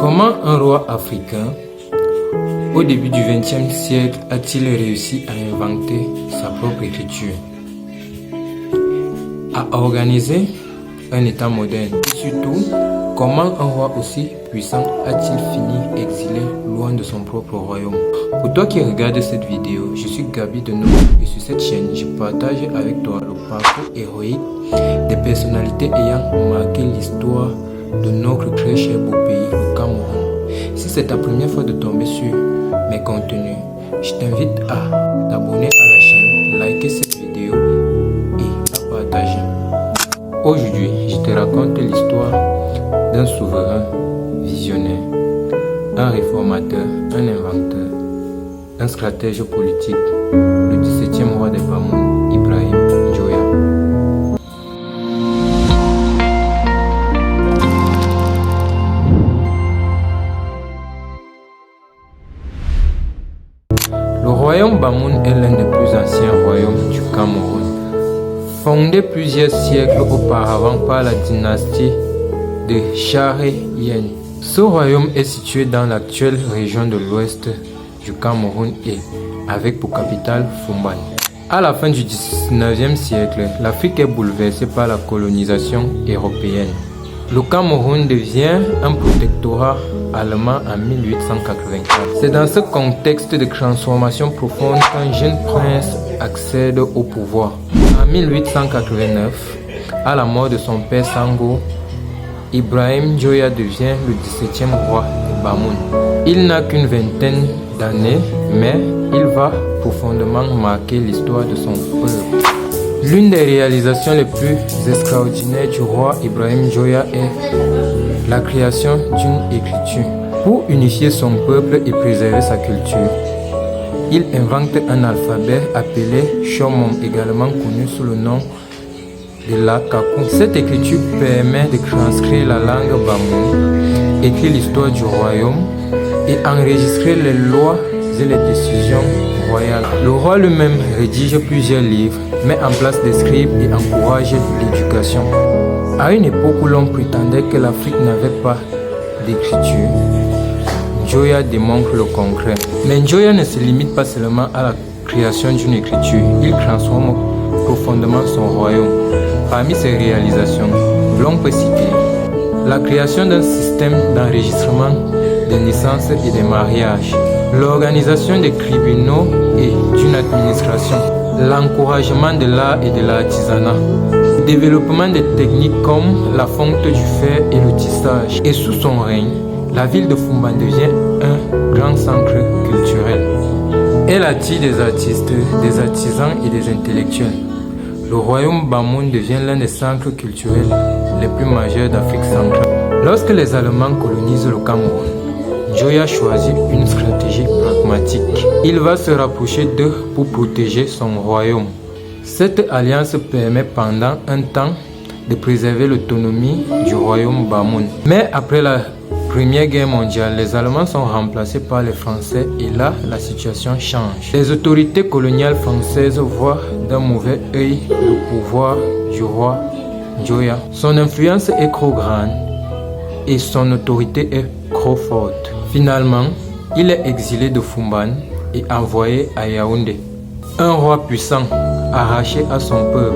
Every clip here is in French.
Comment un roi africain, au début du XXe siècle, a-t-il réussi à inventer sa propre écriture, à organiser un État moderne? Et surtout, comment un roi aussi puissant a-t-il fini exilé loin de son propre royaume? Pour toi qui regardes cette vidéo, je suis Gabi de Novo et sur cette chaîne, je partage avec toi le parcours héroïque des personnalités ayant marqué l'histoire de notre très cher beau pays, le Cameroun. Si c'est ta première fois de tomber sur mes contenus, je t'invite à t'abonner à la chaîne, liker cette vidéo et la partager. Aujourd'hui, je te raconte l'histoire d'un souverain visionnaire, un réformateur, un inventeur, un stratège politique, le 17e roi des Bamoun, Ibrahim Njoya. Le royaume Bamoun est l'un des plus anciens royaumes du Cameroun. Fondé plusieurs siècles auparavant par la dynastie de Chahé-Yen. Ce royaume est situé dans l'actuelle région de l'ouest du Cameroun et avec pour capitale Fumban. À la fin du 19e siècle, l'Afrique est bouleversée par la colonisation européenne. Le Cameroun devient un protectorat allemand en 1884. C'est dans ce contexte de transformation profonde qu'un jeune prince accède au pouvoir. En 1889, à la mort de son père Sango, Ibrahim Njoya devient le 17e roi de Bamoun. Il n'a qu'une vingtaine d'années, mais il va profondément marquer l'histoire de son peuple. L'une des réalisations les plus extraordinaires du roi Ibrahim Njoya est la création d'une écriture. Pour unifier son peuple et préserver sa culture, il invente un alphabet appelé Shomom, également connu sous le nom de la Kakou. Cette écriture permet de transcrire la langue Bamoun, écrire l'histoire du royaume et enregistrer les lois et les décisions royales. Le roi lui-même rédige plusieurs livres, met en place des scribes et encourage l'éducation. À une époque où l'on prétendait que l'Afrique n'avait pas d'écriture, Njoya démontre le concret. Mais Njoya ne se limite pas seulement à la création d'une écriture, il transforme profondément son royaume. Parmi ses réalisations, l'on peut citer la création d'un système d'enregistrement des naissances et des mariages, l'organisation des tribunaux et d'une administration, l'encouragement de l'art et de l'artisanat, le développement des techniques comme la fonte du fer et le tissage. Et sous son règne, la ville de Fumban devient un grand centre culturel. Elle attire des artistes, des artisans et des intellectuels. Le royaume Bamoun devient l'un des centres culturels les plus majeurs d'Afrique centrale. Lorsque les Allemands colonisent le Cameroun, Njoya choisit une stratégie pragmatique. Il va se rapprocher d'eux pour protéger son royaume. Cette alliance permet pendant un temps de préserver l'autonomie du royaume Bamoun. Mais après la Première Guerre mondiale, les Allemands sont remplacés par les Français et là, la situation change. Les autorités coloniales françaises voient d'un mauvais œil le pouvoir du roi Njoya. Son influence est trop grande et son autorité est trop forte. Finalement, il est exilé de Fumban et envoyé à Yaoundé. Un roi puissant, arraché à son peuple.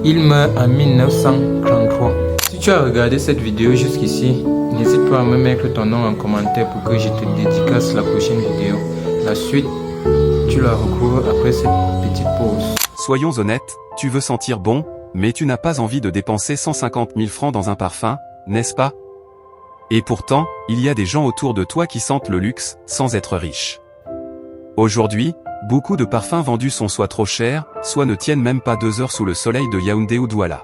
Il meurt en 1933. Si tu as regardé cette vidéo jusqu'ici, n'hésite pas à me mettre ton nom en commentaire pour que je te dédicace la prochaine vidéo. La suite, tu la retrouves après cette petite pause. Soyons honnêtes, tu veux sentir bon, mais tu n'as pas envie de dépenser 150 000 francs dans un parfum, n'est-ce pas? Et pourtant, il y a des gens autour de toi qui sentent le luxe, sans être riches. Aujourd'hui, beaucoup de parfums vendus sont soit trop chers, soit ne tiennent même pas 2 heures sous le soleil de Yaoundé ou Douala.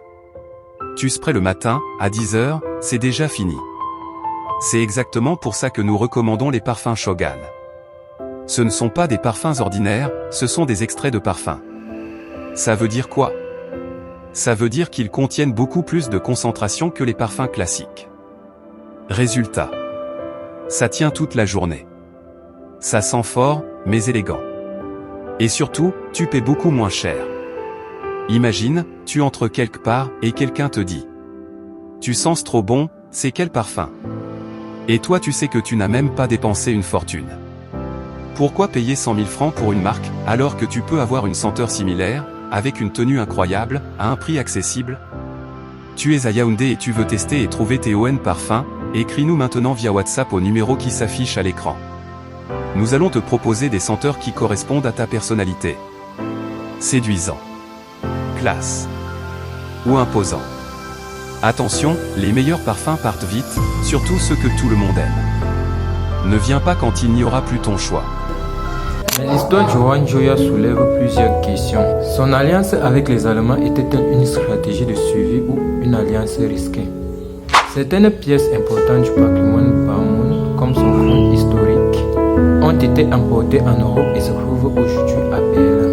Tu sprays le matin, à 10 heures, c'est déjà fini. C'est exactement pour ça que nous recommandons les parfums Shogun. Ce ne sont pas des parfums ordinaires, ce sont des extraits de parfums. Ça veut dire quoi? Ça veut dire qu'ils contiennent beaucoup plus de concentration que les parfums classiques. Résultat. Ça tient toute la journée. Ça sent fort, mais élégant. Et surtout, tu paies beaucoup moins cher. Imagine, tu entres quelque part et quelqu'un te dit: tu sens trop bon, c'est quel parfum? Et toi tu sais que tu n'as même pas dépensé une fortune. Pourquoi payer 100 000 francs pour une marque, alors que tu peux avoir une senteur similaire, avec une tenue incroyable, à un prix accessible? Tu es à Yaoundé et tu veux tester et trouver tes ON parfums? Écris-nous maintenant via WhatsApp au numéro qui s'affiche à l'écran. Nous allons te proposer des senteurs qui correspondent à ta personnalité. Séduisant, classe ou imposant. Attention, les meilleurs parfums partent vite, surtout ceux que tout le monde aime. Ne viens pas quand il n'y aura plus ton choix. Mais l'histoire de Juan Joya soulève plusieurs questions. Son alliance avec les Allemands était-elle une stratégie de suivi ou une alliance risquée? Certaines pièces importantes du patrimoine Bamoun, comme son fonds historique, ont été importées en Europe et se trouvent aujourd'hui à Berlin.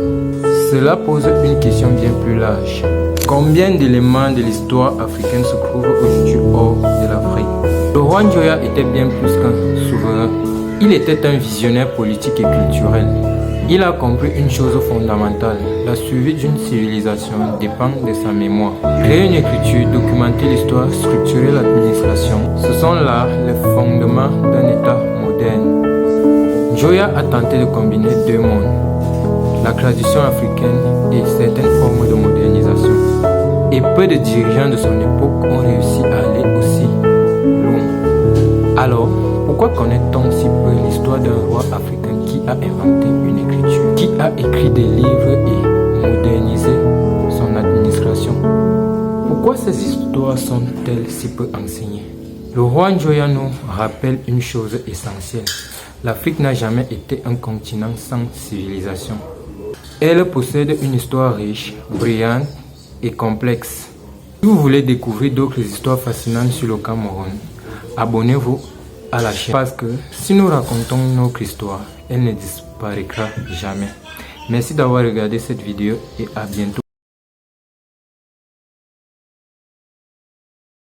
Cela pose une question bien plus large. Combien d'éléments de l'histoire africaine se trouvent aujourd'hui hors de l'Afrique? Le roi Njoya était bien plus qu'un souverain. Il était un visionnaire politique et culturel. Il a compris une chose fondamentale. La survie d'une civilisation dépend de sa mémoire. Créer une écriture, documenter l'histoire, structurer l'administration, ce sont là les fondements d'un État moderne. Njoya a tenté de combiner deux mondes, la tradition africaine et certaines formes de modernisation. Et peu de dirigeants de son époque ont réussi à aller aussi loin. Alors, pourquoi connaît-on si peu l'histoire d'un roi africain qui a inventé une écriture, qui a écrit des livres et modernisé son administration? Pourquoi ces histoires sont-elles si peu enseignées? Le roi Njoya nous rappelle une chose essentielle. L'Afrique n'a jamais été un continent sans civilisation. Elle possède une histoire riche, brillante et complexe. Si vous voulez découvrir d'autres histoires fascinantes sur le Cameroun, abonnez-vous à la chaîne parce que si nous racontons notre histoire, elle ne disparaîtra jamais. Merci d'avoir regardé cette vidéo et à bientôt.